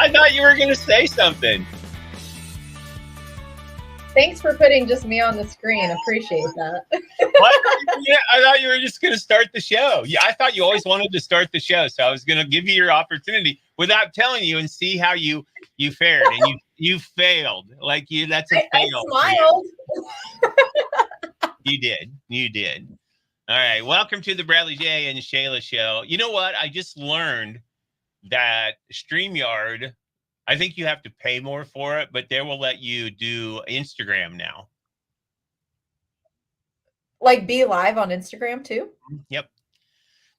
I thought you were going to say something. Thanks for putting just me on the screen. Appreciate that. I thought you were just going to start the show. Yeah, I thought you always wanted to start the show, so I was going to give you your opportunity without telling you and see how you fared, and you failed. Like that's a fail. I smiled. You did. All right, welcome to the Bradley J and Shayla show. You know what? I just learned that StreamYard, I think you have to pay more for it, but they will let you do Instagram now. Like be live on Instagram too? Yep.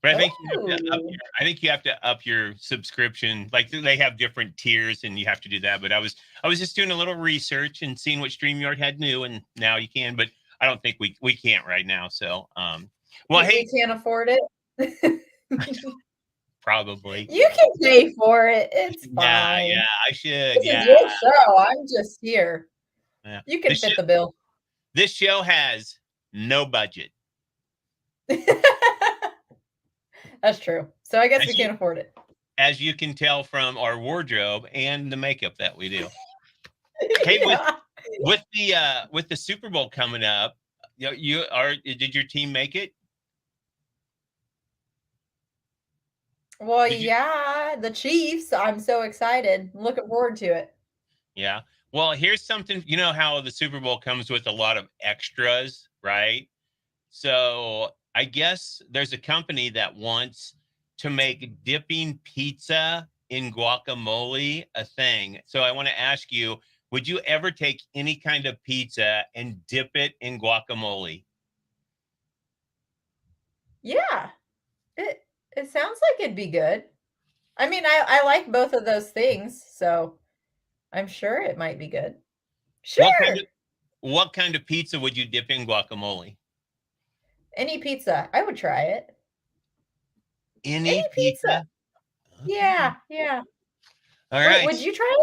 But I think you have to up your subscription. Like they have different tiers and you have to do that. But I was just doing a little research and seeing what StreamYard had new, and now you can, but I don't think we can't right now. So we can't afford it. Probably. You can pay for it. It's fine. Yeah, I should. This is your show. I'm just here. Yeah. You can fit the bill. This show has no budget. That's true. So I guess we can't afford it. As you can tell from our wardrobe and the makeup that we do. Hey, with the Super Bowl coming up, did your team make it? Well, the Chiefs. I'm so excited. I'm looking forward to it. Yeah. Well, here's something. You know how the Super Bowl comes with a lot of extras, right? So I guess there's a company that wants to make dipping pizza in guacamole a thing. So I want to ask you, would you ever take any kind of pizza and dip it in guacamole? Yeah. It sounds like it'd be good. I mean, I like both of those things, so I'm sure it might be good. Sure. What kind of pizza would you dip in guacamole? Any pizza. I would try it. Any pizza? Yeah. All right. Would you try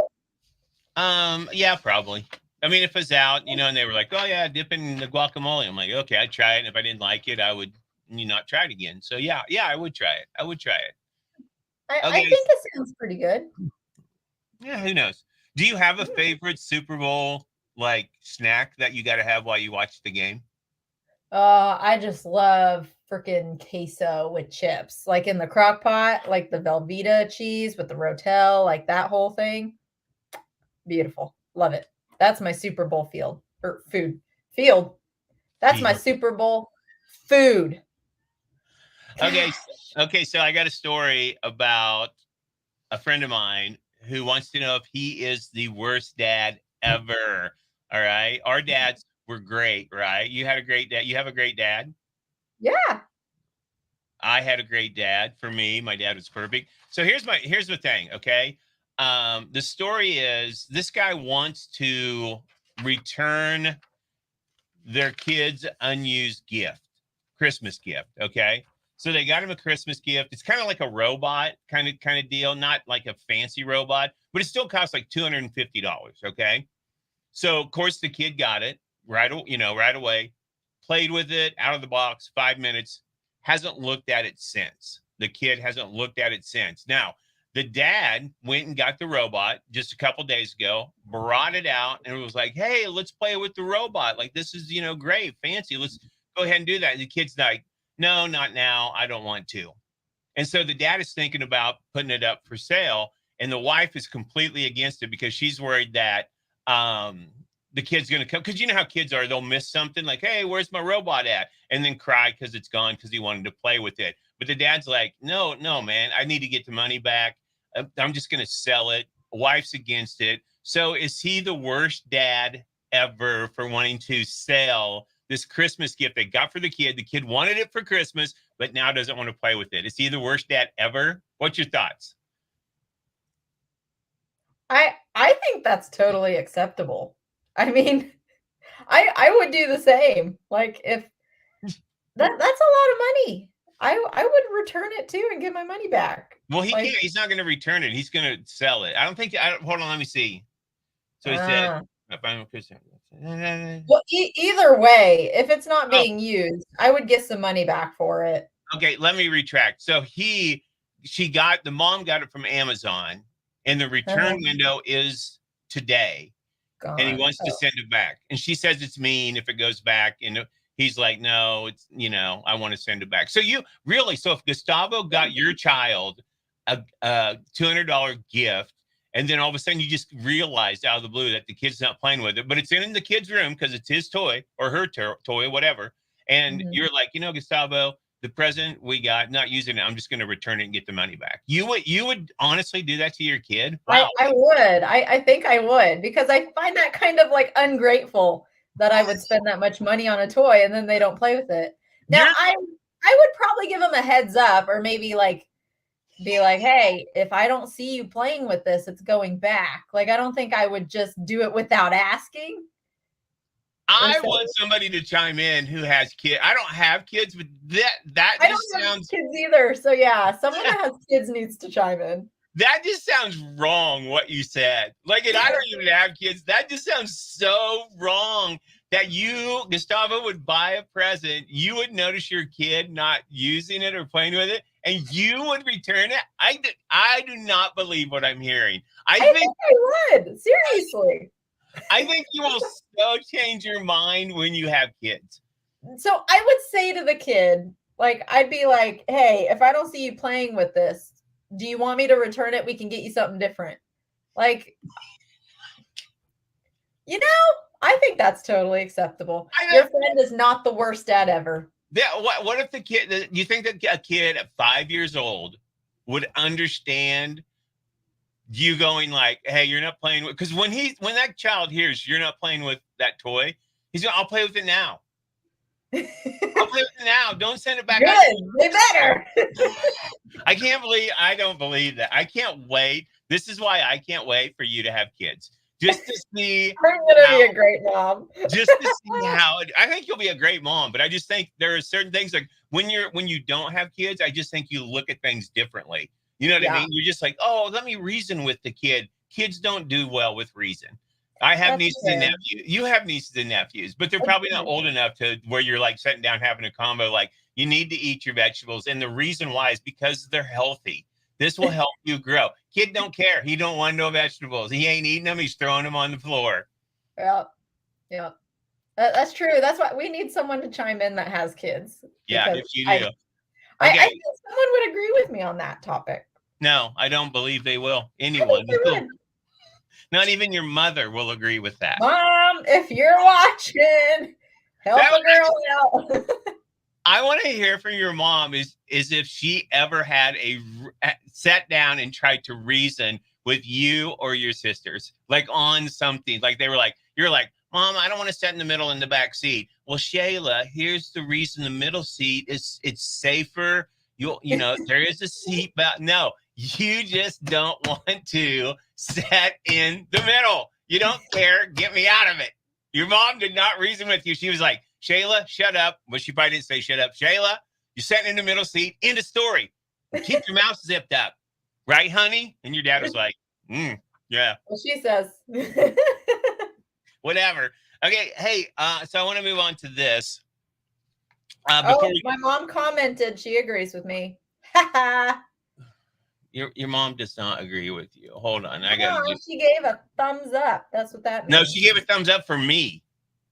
it? Yeah, probably. I mean, if it's out, and they were like, "Oh yeah, dip in the guacamole," I'm like, "Okay, I'd try it." And if I didn't like it, I would not try it again. So yeah, I would try it. I think it sounds pretty good. Yeah, who knows? Do you have a favorite Super Bowl like snack that you got to have while you watch the game? I just love freaking queso with chips, like in the crock pot, like the Velveeta cheese with the Rotel, like that whole thing. Beautiful. Love it. That's my Super Bowl field. That's my Super Bowl food. Okay. So I got a story about a friend of mine who wants to know if he is the worst dad ever. All right. Our dads were great, right? You had a great dad. You have a great dad? Yeah. I had a great dad. For me, my dad was perfect. So here's the thing, okay? The story is this guy wants to return their kids' unused Christmas gift, okay? So they got him a Christmas gift. It's kind of like a robot kind of deal, not like a fancy robot, but it still costs like $250, okay? So of course the kid got it right away, played with it out of the box, 5 minutes, hasn't looked at it since. The kid hasn't looked at it since. Now, the dad went and got the robot just a couple days ago, brought it out, and was like, "Hey, let's play with the robot. Like, this is, great, fancy. Let's go ahead and do that." And the kid's like, "No, not now. I don't want to." And so the dad is thinking about putting it up for sale, and the wife is completely against it because she's worried that the kid's going to come. Because you know how kids are. They'll miss something like, "Hey, where's my robot at?" And then cry because it's gone because he wanted to play with it. But the dad's like, no, man, I need to get the money back. I'm just going to sell it. Wife's against it. So is he the worst dad ever for wanting to sell this Christmas gift they got for the kid? The kid wanted it for Christmas, but now doesn't want to play with it. Is he the worst dad ever? What's your thoughts? I think that's totally acceptable. I mean, I would do the same. Like if that's a lot of money. I would return it too and get my money back. Well, he can't. He's not going to return it. He's going to sell it. Hold on. Let me see. So he said. Well, either way, if it's not being used, I would get some money back for it. Okay, let me retract. So the mom got it from Amazon, and the return Uh-huh. window is today, and he Gone. wants to send it back. And she says it's mean if it goes back. And he's like, no, it's, I want to send it back. So so if Gustavo got your child a $200 gift, and then all of a sudden you just realized out of the blue that the kid's not playing with it, but it's in the kid's room because it's his toy or her toy, whatever. And Mhm. you're like, Gustavo, the present we got, not using it. I'm just going to return it and get the money back. You would honestly do that to your kid? Wow. I would. I think I would because I find that kind of like ungrateful that I would spend that much money on a toy and then they don't play with it. Now You're I would probably give them a heads up or maybe like be like, hey, if I don't see you playing with this, it's going back. Like I don't think I would just do it without asking or I saying. want somebody to chime in who has kids. I don't have kids, but that I just don't have sounds kids either. So yeah, someone that has kids needs to chime in. that just sounds wrong what you said. Like, and I don't even have kids. That just sounds so wrong that you, Gustavo, would buy a present. You would notice your kid not using it or playing with it, and you would return it. I do not believe what I'm hearing. I I think think I would. Seriously. I think you will so change your mind when you have kids. So I would say to the kid, like, I'd be like, hey, if I don't see you playing with this, do you want me to return it? We can get you something different. Like, you know, I think that's totally acceptable. I know. Your friend is not the worst dad ever. What if the kid? You think that a kid at 5 years old would understand you going like, "Hey, you're not playing with," because when that child hears you're not playing with that toy, he's going, "I'll play with it now. Good. I'll play with it now. Don't send it back." They better. I don't believe that. I can't wait. This is why I can't wait for you to have kids, just to see I'm gonna how be a great mom. I think you'll be a great mom, but I just think there are certain things like when you don't have kids, I just think you look at things differently. You know what I Yeah, mean? You're just like, oh, let me reason with the kid. Kids don't do well with reason. I have that's nieces and fair. nephews. You have nieces and nephews, but they're I probably not do. old enough to where you're like sitting down having a combo. Like you need to eat your vegetables, and the reason why is because they're healthy. This will help you grow. Kid don't care. He don't want no vegetables. He ain't eating them. He's throwing them on the floor. Yeah, yeah. That's true. That's why we need someone to chime in that has kids Yeah, because if you I do. I Okay. think someone would agree with me on that topic. No, I don't believe they will. I think Anyone they will. would. Not even your mother will agree with that. Mom, if you're watching, help That a girl out. I want to hear from your mom is if she ever had sat down and tried to reason with you or your sisters, like on something. Like they were like, you're like, Mom, I don't want to sit in the middle in the back seat. Well, Shayla, here's the reason the middle seat is it's safer. There is a seat belt. No, you just don't want to sit in the middle. You don't care. Get me out of it. Your mom did not reason with you. She was like, Shayla, shut up. Well, she probably didn't say shut up. Shayla, you're sitting in the middle seat. End of story. Keep your mouth zipped up. Right, honey? And your dad was like, yeah, Well, she says. whatever. Okay, hey, so I want to move on to this. Before Oh, we, my mom commented. She agrees with me. no, your mom does not agree with you. Hold on, I gotta do. she gave a thumbs up. That's what that No, she means. gave a thumbs up for me.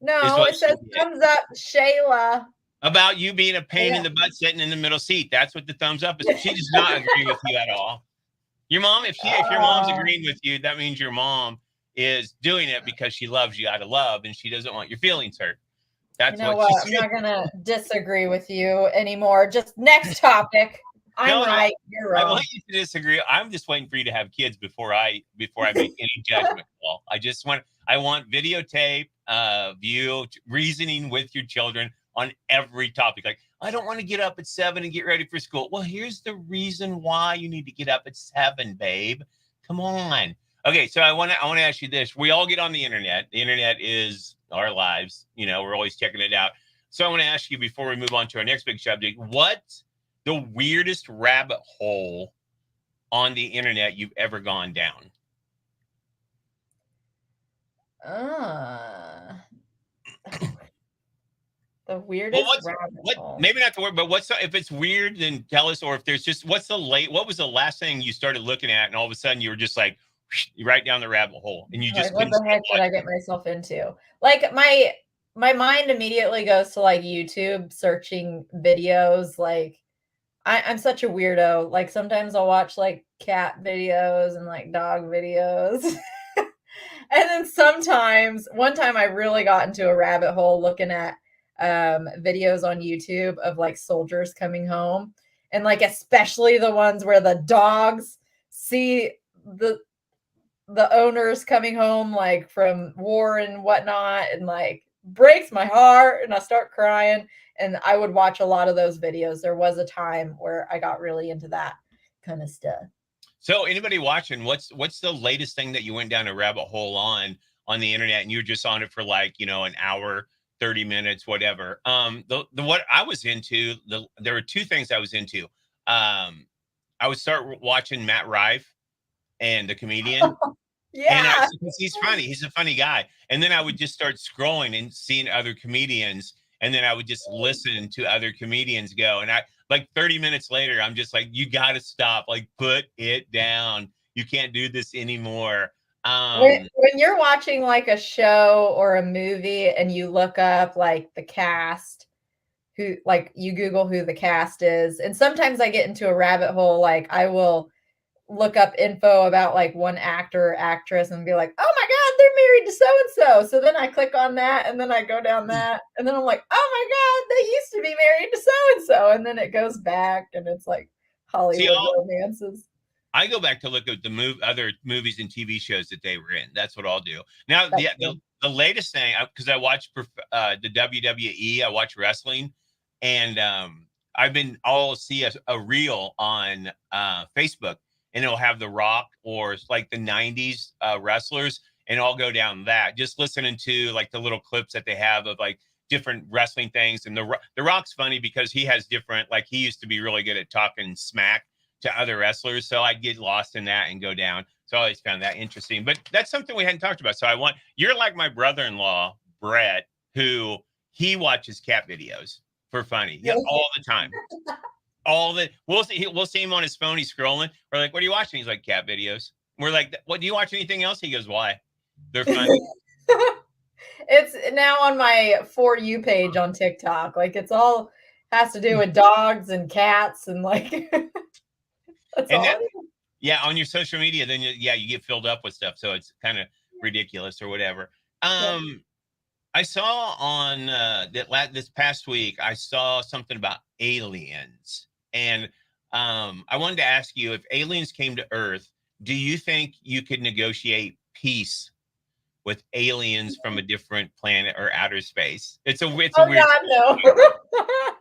Is No, what it she says did. thumbs up, Shayla. About you being a pain in Yeah. the butt sitting in the middle seat. That's what the thumbs up is. She does not agree with you at all. Your mom, if your mom's Uh, agreeing with you, that means your mom is doing it because she loves you out of love and she doesn't want your feelings hurt. you That's know what what? she's I'm doing. not gonna disagree with you anymore. Just next topic. I'm No, no, right. You're I wrong. want you to disagree. I'm just waiting for you to have kids before I make any judgment call. I want videotape of you reasoning with your children on every topic. Like, I don't want to get up at 7 and get ready for school. Well, here's the reason why you need to get up at 7, babe. Come on. Okay, so I want to ask you this. We all get on the internet. The internet is our lives. We're always checking it out. So I want to ask you before we move on to our next big subject, what the weirdest rabbit hole on the internet you've ever gone down? Uh, The Well, weirdest rabbit what hole. maybe not the word, but if it's weird, then tell us. Or if there's just what was the last thing you started looking at, and all of a sudden you were just like right down the rabbit hole, and you just Like, what couldn't the stop heck did I get myself into? Like my mind immediately goes to like YouTube searching videos. Like I'm such a weirdo. Like sometimes I'll watch like cat videos and like dog videos. And then sometimes one time I really got into a rabbit hole looking at videos on YouTube of like soldiers coming home, and like especially the ones where the dogs see the owners coming home like from war and whatnot, and like breaks my heart and I start crying. And I would watch a lot of those videos. There was a time where I got really into that kind of stuff. So anybody watching, what's the latest thing that you went down a rabbit hole on the internet, and you're just on it for like, an hour, 30 minutes, whatever. The what I was into, there were two things I was into. I would start watching Matt Rife and the comedian. And Yeah. he's funny. He's a funny guy. And then I would just start scrolling and seeing other comedians. And then I would just listen to other comedians go. And I like 30 minutes later, I'm just like, you got to stop. Like, put it down. You can't do this anymore. When you're watching like a show or a movie and you look up like the cast, who like you Google who the cast is, and sometimes I get into a rabbit hole. Like I will look up info about like one actor or actress and be like, oh my God, they're married to so and so. So then I click on that and then I go down that. And then I'm like, oh my God, they used to be married to so and so. And then it goes back and it's like See, Hollywood romances. I go back to look at other movies and TV shows that they were in. That's what I'll do. Now, That's the latest thing, because I watch the WWE, I watch wrestling, and I'll see a reel on Facebook, and it'll have The Rock or like the '90s wrestlers, and I'll go down that, just listening to like the little clips that they have of like different wrestling things. And the Rock's funny because he has different, like he used to be really good at talking smack to other wrestlers. So I'd get lost in that and go down. So I always found that interesting. But that's something we hadn't talked about. So you're like my brother-in-law, Brett, who he watches cat videos for funny. Yeah, all the time. We'll see him on his phone, he's scrolling. We're like, what are you watching? He's like, cat videos. We're like, what, do you watch anything else? He goes, why? They're funny. It's now on my For You page on TikTok. Like it's all has to do with dogs and cats and like that's And all that, it is. yeah, on your social media, then you get filled up with stuff. So it's kind of ridiculous or whatever. Yeah. I saw on this past week, I saw something about aliens. And I wanted to ask you, if aliens came to Earth, do you think you could negotiate peace with aliens from a different planet or outer space? It's a weird. God, no.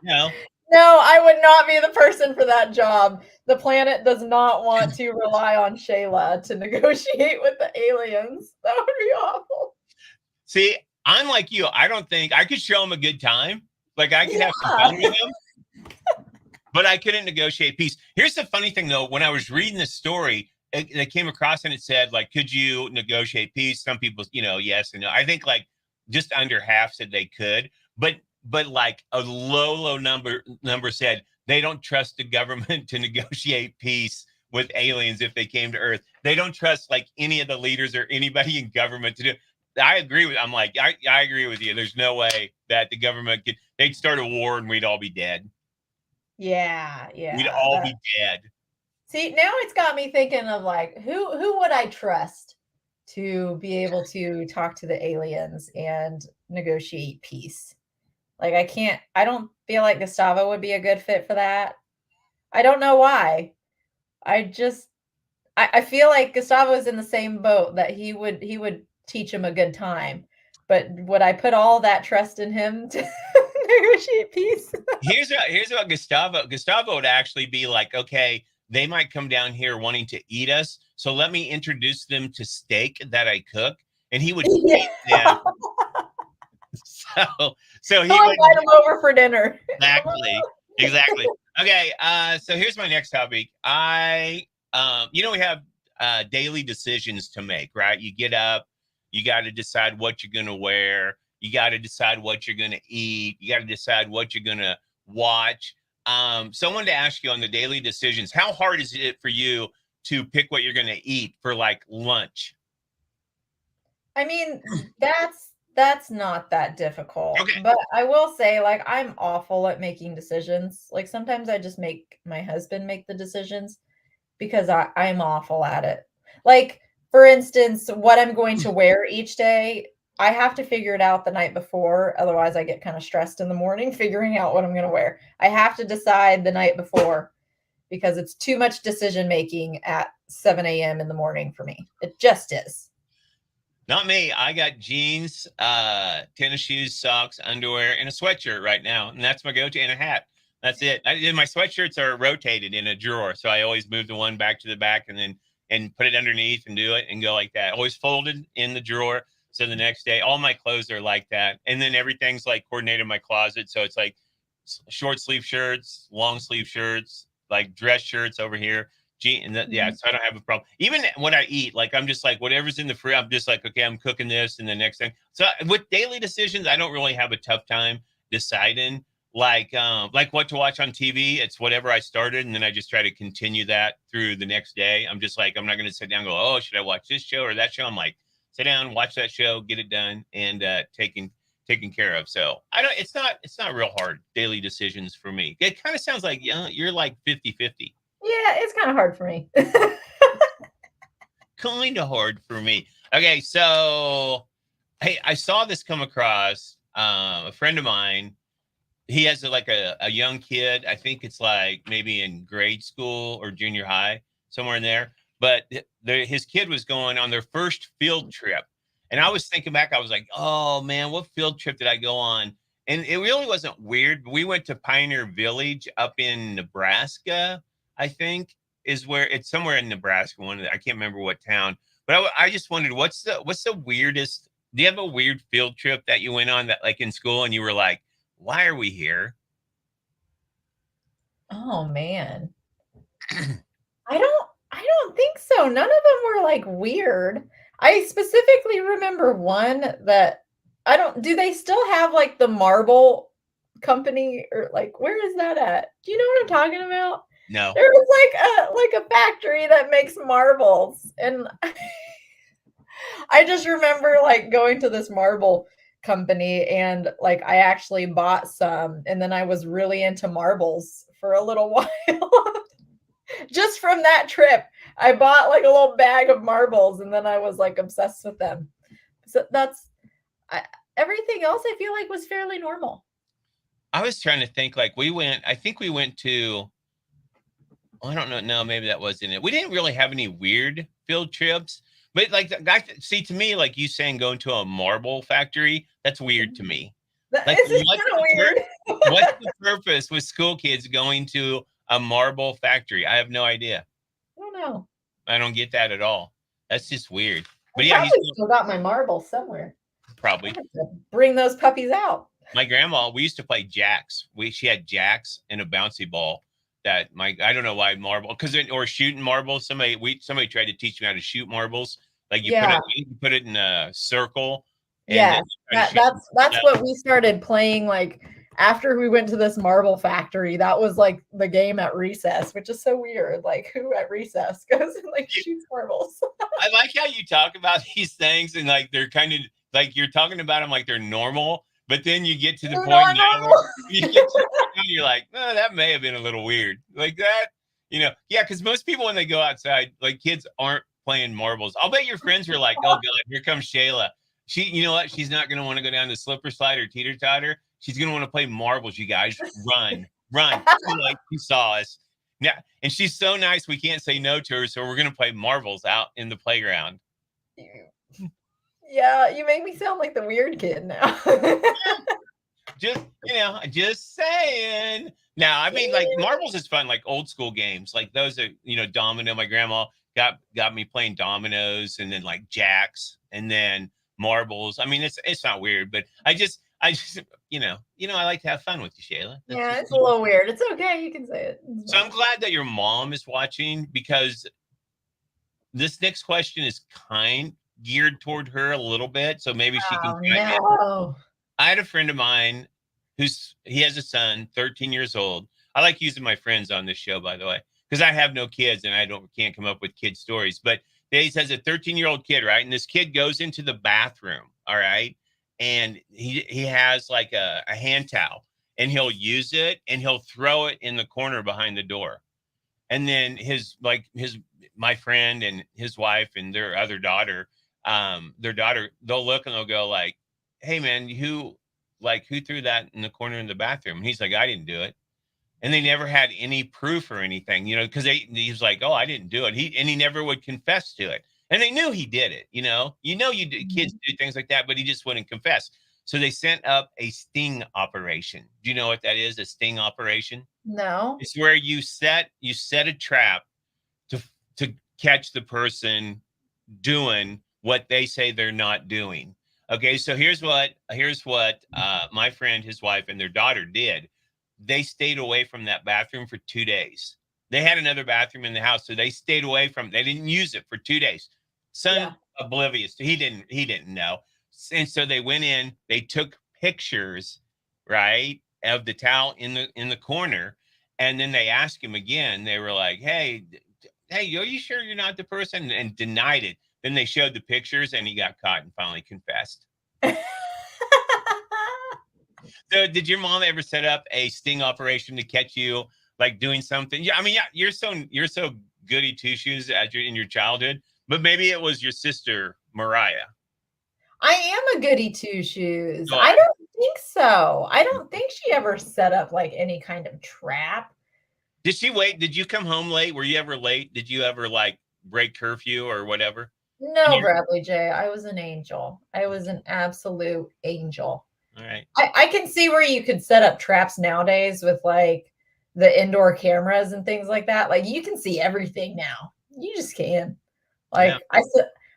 No. No, I would not be the person for that job. The planet does not want to rely on Shayla to negotiate with the aliens. That would be awful. See, I'm like you. I don't think I could show them a good time. Like I could have some fun with them, but I couldn't negotiate peace. Here's the funny thing, though. When I was reading the story, it came across and it said, like, could you negotiate peace? Some people, yes and no. I think like just under half said they could, but like a low number said they don't trust the government to negotiate peace with aliens if they came to Earth. They don't trust like any of the leaders or anybody in government to do. I agree with you. There's no way that the government they'd start a war and we'd all be dead. Yeah. We'd all be dead. See, now it's got me thinking of like who would I trust to be able to talk to the aliens and negotiate peace? Like I don't feel like Gustavo would be a good fit for that. I don't know why. I feel like Gustavo is in the same boat that he would teach him a good time. But would I put all that trust in him to negotiate peace? Here's what Gustavo would actually be like, okay, they might come down here wanting to eat us, so let me introduce them to steak that I cook, and he would feed them. So he would invite him over for dinner. exactly. Okay, so here's my next topic. We have daily decisions to make, right? You get up, you got to decide what you're going to wear. You got to decide what you're going to eat. You got to decide what you're going to watch. So I wanted to ask you on the daily decisions, how hard is it for you to pick what you're going to eat for like lunch? I mean, that's not that difficult. Okay. But I will say, like, I'm awful at making decisions. Like sometimes I just make my husband make the decisions because I'm awful at it. Like, for instance, what I'm going to wear each day, I have to figure it out the night before. Otherwise, I get kind of stressed in the morning figuring out what I'm going to wear. I have to decide the night before because it's too much decision making at 7 a.m. in the morning for me. It just is. Not me. I got jeans, tennis shoes, socks, underwear, and a sweatshirt right now, and that's my go-to, and a hat. That's it. My sweatshirts are rotated in a drawer, so I always move the one back to the back, and then put it underneath and do it and go like that. Always folded in the drawer. So the next day, all my clothes are like that, and then everything's like coordinated in my closet. So it's like short sleeve shirts, long sleeve shirts, like dress shirts over here. Yeah, so I don't have a problem. Even when I eat, like I'm just like whatever's in the fridge, I'm just like, okay, I'm cooking this, and the next thing. So with daily decisions, I don't really have a tough time deciding like what to watch on TV. It's whatever I started, and then I just try to continue that through the next day. I'm just like, I'm not going to sit down and go, oh, should I watch this show or that show? I'm like, sit down, watch that show, get it done, and taken care of. So I don't. It's not real hard daily decisions for me. It kind of sounds like you're like 50-50. Yeah, it's kind of hard for me. Kind of hard for me. Okay, so hey, I saw this come across a friend of mine. He has like a young kid. I think it's like maybe in grade school or junior high, somewhere in there. But his kid was going on their first field trip. And I was thinking back, I was like, oh man, what field trip did I go on? And it really wasn't weird. We went to Pioneer Village up in Nebraska, I think is where it's somewhere in Nebraska. I can't remember what town, but I just wondered what's the weirdest. Do you have a weird field trip that you went on that like in school and you were like, why are we here? Oh man. I don't think so. None of them were like weird. I specifically remember one that I don't do they still have like the marble company or like where is that at? Do you know what I'm talking about? No. There was like a factory that makes marbles and I just remember like going to this marble company and like I actually bought some and then I was really into marbles for a little while. Just from that trip, I bought like a little bag of marbles and then I was like obsessed with them. So I, everything else I feel like was fairly normal. I was trying to think like I think we went to, I don't know. No, maybe that wasn't it. We didn't really have any weird field trips, but like the guy, see to me, like you saying going to a marble factory, that's weird to me. Like It's just kind of weird. what's the purpose with school kids going to a marble factory? I have no idea. I don't know. I don't get that at all. That's just weird. I But yeah, he's probably still got my marbles somewhere. I probably. have to bring those puppies out. My grandma, we used to play jacks. She had jacks and a bouncy ball that I don't know why marble or shooting marbles. Somebody tried to teach me how to shoot marbles. Like Yeah. you put it in a circle and then Yes. you try to That's shoot. what we started playing like after we went to this marble factory. That was like the game at recess, which is so weird. Like who at recess goes and like shoots marbles? I like how you talk about these things and like they're kind of like you're talking about them like they're normal, but then you get to the They're point not now normal. you get to the point you're like, oh, that may have been a little weird. Like that, yeah, because most people when they go outside, like kids aren't playing marbles. I'll bet your friends were like, oh god, here comes Shayla. You know what? She's not gonna want to go down the slipper slide or teeter totter. She's gonna want to play marbles. You guys, run! Like you saw us. Yeah, and she's so nice. We can't say no to her, so we're gonna play marbles out in the playground. Yeah, you make me sound like the weird kid now. Just saying. Now, I mean, like marbles is fun, like old school games, like those are domino. My grandma got me playing dominoes, and then like jacks, and then marbles. I mean, it's not weird, but I just I like to have fun with you, Shayla. That's Yeah, just it's a little weird. It's okay. You can say it. so I'm glad that your mom is watching because this next question is kind geared toward her a little bit. So maybe she can Oh chime in. no. I had a friend of mine he has a son, 13 years old. I like using my friends on this show, by the way, because I have no kids and I can't come up with kid stories. But Days has a 13-year-old kid, right? And this kid goes into the bathroom, all right, and he has like a hand towel, and he'll use it and he'll throw it in the corner behind the door. And then his my friend and his wife and their daughter, they'll look and they'll go like, "Hey man, who threw that in the corner in the bathroom?" And he's like, "I didn't do it." And they never had any proof or anything, because he was like, "Oh, I didn't do it." He never would confess to it, and they knew he did it. Kids Mhm. do things like that, but he just wouldn't confess. So they sent up a sting operation. Do you know what that is? A sting operation? No. It's where you set a trap to to catch the person doing what they say they're not doing. Okay, so here's what my friend, his wife, and their daughter did. They stayed away from that bathroom for 2 days. They had another bathroom in the house, so they stayed away from. They didn't use it for 2 days. Son Yeah. oblivious. He didn't know, and so they went in. They took pictures, right, of the towel in the corner, and then they asked him again. They were like, "Hey, are you sure you're not the person?" And denied it. Then they showed the pictures and he got caught and finally confessed. So, did your mom ever set up a sting operation to catch you like doing something? Yeah, I mean, yeah, you're so goody two shoes in your childhood, but maybe it was your sister Mariah. I am a goody two shoes. Go I on. don't think so. I don't think she ever set up like any kind of trap. Did she wait? Did you come home late? Were you ever late? Did you ever like break curfew or whatever? And No, you're Bradley J. I was an angel. I was an absolute angel. all right. I can see where you could set up traps nowadays with like the indoor cameras and things like that. Like you can see everything now. You just can. Yeah. Like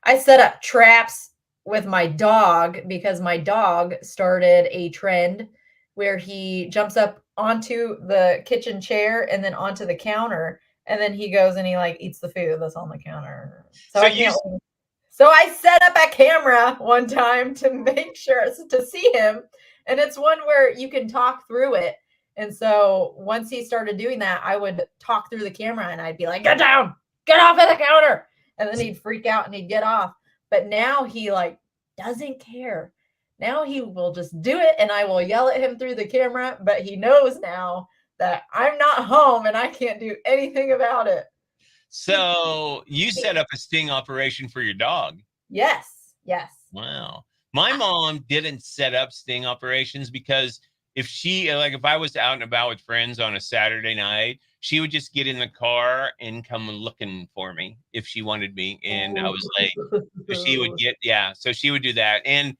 I set up traps with my dog because my dog started a trend where he jumps up onto the kitchen chair and then onto the counter and then he goes and he like eats the food that's on the counter. So So I you can't so I set up a camera one time to make sure to see him, and it's one where you can talk through it. And so once he started doing that, I would talk through the camera and I'd be like, "Get down, get off of the counter," and then he'd freak out and he'd get off. But now he like doesn't care. Now he will just do it, and I will yell at him through the camera. But he knows now that I'm not home and I can't do anything about it. so you set up a sting operation for your dog. Yes, yes. Wow. My mom didn't set up sting operations because if I was out and about with friends on a Saturday night, she would just get in the car and come looking for me if she wanted me and I was late. So she would so she would do that. And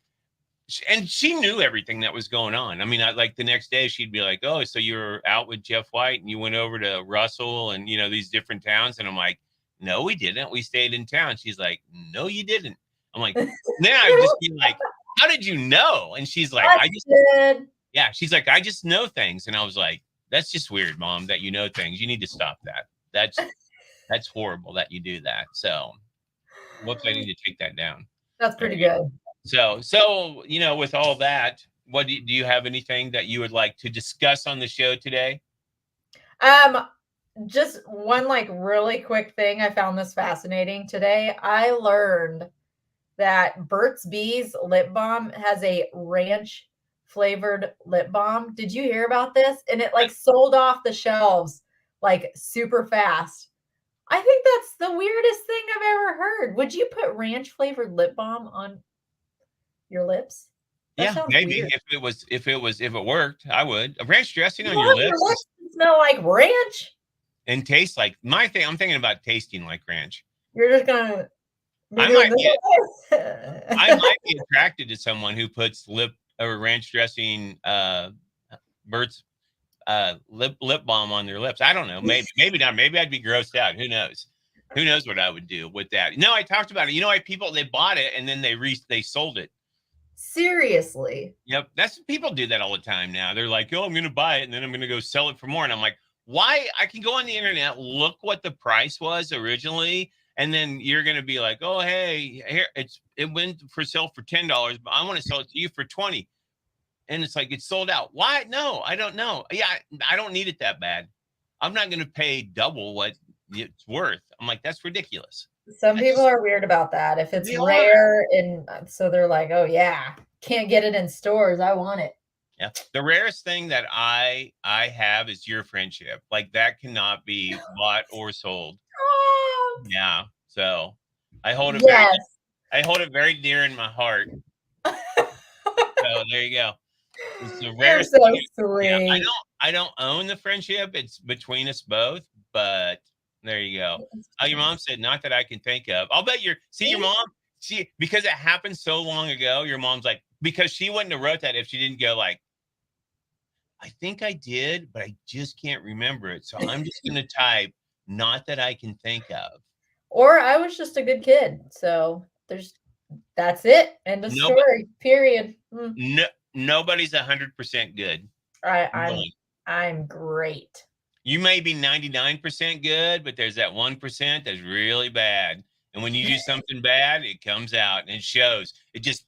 she knew everything that was going on. I mean, like the next day she'd be like, "Oh, so you were out with Jeff White and you went over to Russell and these different towns." And I'm like, "No, we didn't. We stayed in town." She's like, "No, you didn't." I'm like, then I'd just be like, "How did you know?" And she's like, "I just Busted. yeah." She's like, "I just know things." And I was like, "That's just weird, Mom, that you know things. You need to stop that. That's horrible that you do that." So, whoops, I need to take that down. That's All pretty right. good. So with all that, what do you have anything that you would like to discuss on the show today? Um, just one like really quick thing. I found this fascinating today. I learned that Burt's Bees lip balm has a ranch flavored lip balm. Did you hear about this? And it like sold off the shelves like super fast. I think that's the weirdest thing I've ever heard. Would you put ranch flavored lip balm on your lips? That Yeah, sounds maybe weird. if it worked, I would. A ranch dressing You on your want your lips lips to smell like ranch? and taste like my thing. I'm thinking about tasting like ranch. You're just gonna be I doing might be I this. might be attracted to someone who puts lip or ranch dressing Burt's lip balm on their lips. I don't know. Maybe not. Maybe I'd be grossed out. Who knows? Who knows what I would do with that? No, I talked about it. Why people they bought it and then they sold it. Seriously. Yep, that's people do that all the time now. They're like, "Oh, I'm going to buy it and then I'm going to go sell it for more." And I'm like, "Why? I can go on the internet, look what the price was originally, and then you're going to be like, "Oh, hey, here it went for sale for $10, but I want to sell it to you for 20." And it's like, it's sold out. Why? No, I don't know. Yeah, I don't need it that bad. I'm not going to pay double what it's worth. I'm like, that's ridiculous. Some I people just, are weird about that. If it's they are. rare and so they're like, "Oh yeah, can't get it in stores. I want it." Yeah. The rarest thing that I have is your friendship. Like that cannot be bought or sold. Yeah. So I hold it very, Yes. I hold it very dear in my heart. So there you go. It's the You're rarest so thing. Yeah, sweet. I don't own the friendship. It's between us both, but there you go. Your mom said, not that I can think of. I'll bet your See? mom, because it happened so long ago, your mom's like, because she wouldn't have wrote that if she didn't go like, I think I did, but I just can't remember it. So I'm just going to type, not that I can think of. Or I was just a good kid. So that's it. End of Nobody, story. Period. no, nobody's 100% good. I, I'm Really. I'm great. You may be 99% good, but there's that 1% that's really bad. And when you do something bad, it comes out and it shows. It just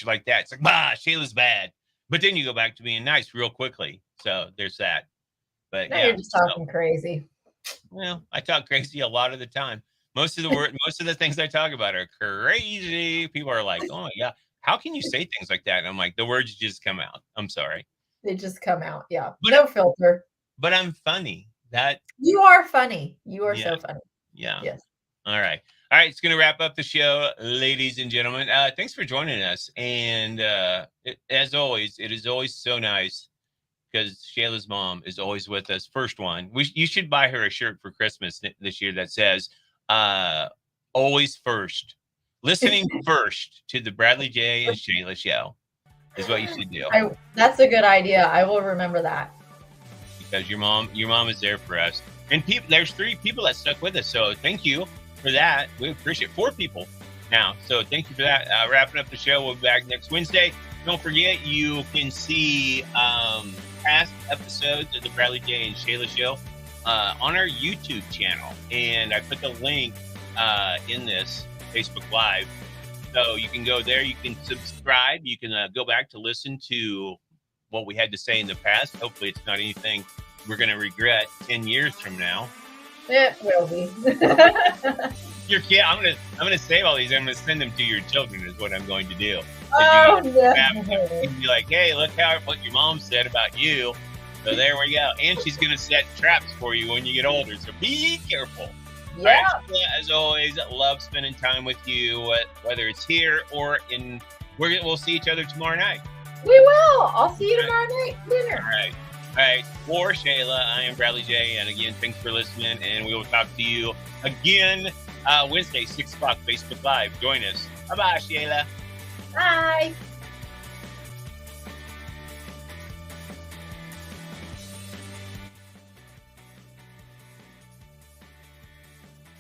like that. It's like, bah, Shayla's bad. But then you go back to being nice real quickly. So there's that. But Now you're yeah. just So, talking crazy. well, I talk crazy a lot of the time. Most of the things I talk about are crazy. People are like, oh my God, how can you say things like that? And I'm like, the words just come out. I'm sorry. They just come out. Yeah. But No filter. but I'm funny. That You are funny. You are yeah, so funny. yeah. Yes. All right. All right. It's going to wrap up the show, ladies and gentlemen. Thanks for joining us. And as always, it is always so nice because Shayla's mom is always with us. First one. You should buy her a shirt for Christmas this year that says, always first. Listening first to the Bradley J and Shayla show is what you should do. That's a good idea. I will remember that. Because your mom is there for us. And there's 3 people that stuck with us. So thank you for that. We appreciate 4 people now. So thank you for that. Wrapping up the show. We'll be back next Wednesday. Don't forget, you can see past episodes of the Bradley J and Shayla show on our YouTube channel. And I put the link in this Facebook Live. So you can go there. You can subscribe. You can go back to listen to what we had to say in the past. Hopefully it's not anything we're going to regret 10 years from now. It will be. Your kid, I'm gonna save all these. I'm gonna send them to your children. Is what I'm going to do. Oh You no. can be like, hey, look what your mom said about you. So there we go. And she's gonna set traps for you when you get older. So be careful. Yeah. Right, as always, love spending time with you, whether it's here or in. We'll see each other tomorrow night. We will. I'll see you tomorrow night dinner. All right. All right. For Shayla, I am Bradley J. And again, thanks for listening. And we will talk to you again Wednesday, 6 o'clock, Facebook Live. Join us. Bye-bye, Shayla. Bye.